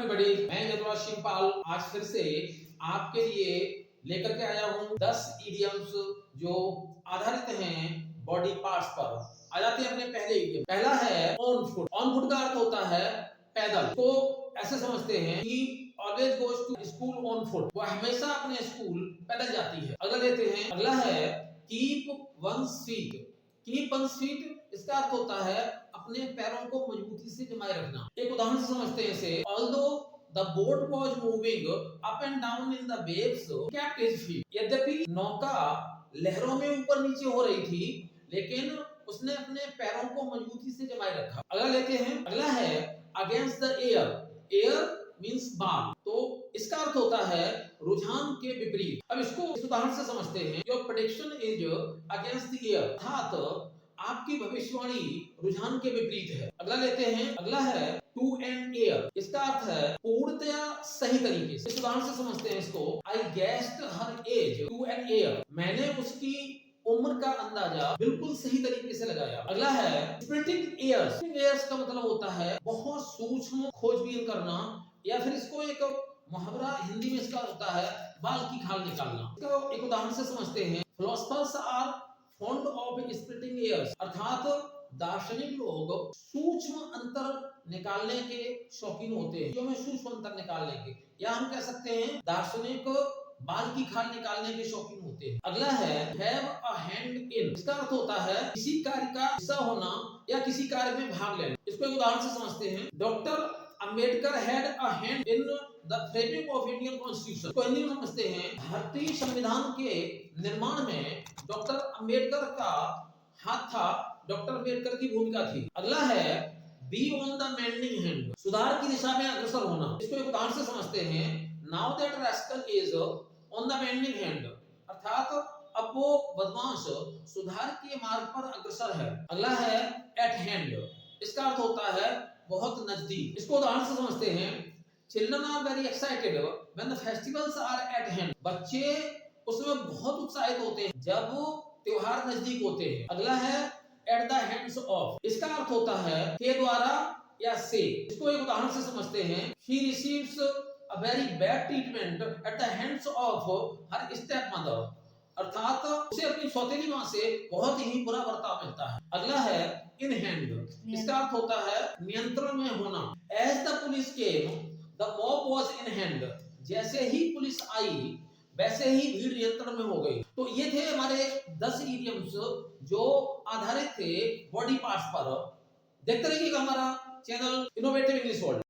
Everybody, मैं यदुराज शिवपाल आज फिर से आपके लिए लेकर के आया हूँ 10 इडियम्स जो आधारित हैं बॉडी पार्ट्स पर। आ जाते हैं अपने पहले इडियम। पहला है ऑन फुट। ऑन फुट का अर्थ होता है पैदल। तो ऐसे समझते हैं कि always goes to school on foot, वो हमेशा अपने स्कूल पैदल जाती है। अगला लेते हैं, अगला है keep once feet. Keep once feet इसका अर्थ होता है अपने पैरों को मजबूती से जमाए रखना। एक उदाहरण से समझते हैं इसे। Although the boat was moving up and down in the waves kept his feet. यद्यपि नौका लहरों में ऊपर नीचे हो रही थी, लेकिन उसने अपने पैरों को मजबूती से जमाए रखा। अगला लेते हैं, अगला है against the air. Air means बाल, तो इसका अर्थ होता है रुझान के विपरीत। अब इसको इस उदाहरण से समझते हैं। Your prediction is against the air, अर्थात आपकी भविष्यवाणी रुझान के विपरीत है। अगला लेते हैं, अगला है टू एंड एयर। इसका अर्थ है पूर्णतया सही तरीके से। इस उदाहरण से समझते हैं इसको। I guessed her age to and air, मैंने उसकी उम्र का अंदाजा बिल्कुल सही तरीके से लगाया। अगला है स्प्लिटिंग एयर्स। स्प्लिटिंग एयर्स का मतलब होता है बहुत सूक्ष्म खोजबीन करना, या फिर इसको एक मुहावरा हिंदी में इसका होता है बाल की खाल निकालना। इसको एक उदाहरण से समझते हैं। Philosophers are fond of splitting hairs, अर्थात दार्शनिक लोग सूक्ष्म अंतर निकालने के शौकीन होते हैं। जो में सूक्ष्म अंतर निकालने के, या हम कह सकते हैं दार्शनिक बाल की खाल निकालने के शौकीन होते हैं। अगला है हैव अ हैंड इन। इसका अर्थ होता है किसी कार्य का हिस्सा होना या किसी कार्य में भाग लेना। इसको एक उदाहरण से समझते हैं। Doctor Ambedkar had a hand in the framing of Indian constitution. को हिंदी में समझते हैं भारतीय संविधान के निर्माण में डॉक्टर अंबेडकर का हाथ था, डॉक्टर अंबेडकर की भूमिका थी। अगला है be on the mending hand, सुधार की दिशा में अग्रसर होना। इसको एक उदाहरण से समझते हैं। Now that rascal is on the mending hand, अर्थात अब वो बदमाश सुधार के मार्ग पर अग्रसर है। अगला है एट हैंड, इसका अर्थ होता है बहुत नजदीक। इसको उदाहरण से समझते हैं। Children are very excited when the festivals are at hand, बच्चे उसमें बहुत उत्साहित होते हैं जब त्योहार नजदीक होते हैं। अगला है एट द हैंड्स ऑफ, इसका अर्थ होता है के द्वारा या से। इसको एक उदाहरण से समझते हैं। She receives a very bad treatment at the hands of her step mother, अर्थात उसे अपनी सौतेली मां से बहुत ही बुरा बर्ताव मिलता है। अगला है इन हैंड, इसका अर्थ होता है नियंत्रण में होना। As the police came the mob was in hand, जैसे ही पुलिस आई वैसे ही भीड़ नियंत्रण में हो गई। तो ये थे हमारे 10 इडियम्स जो आधारित थे बॉडी पार्ट्स पर। देखते रहिएगा हमारा चैनल इनोवेटिव इंग्लिश वर्ल्ड।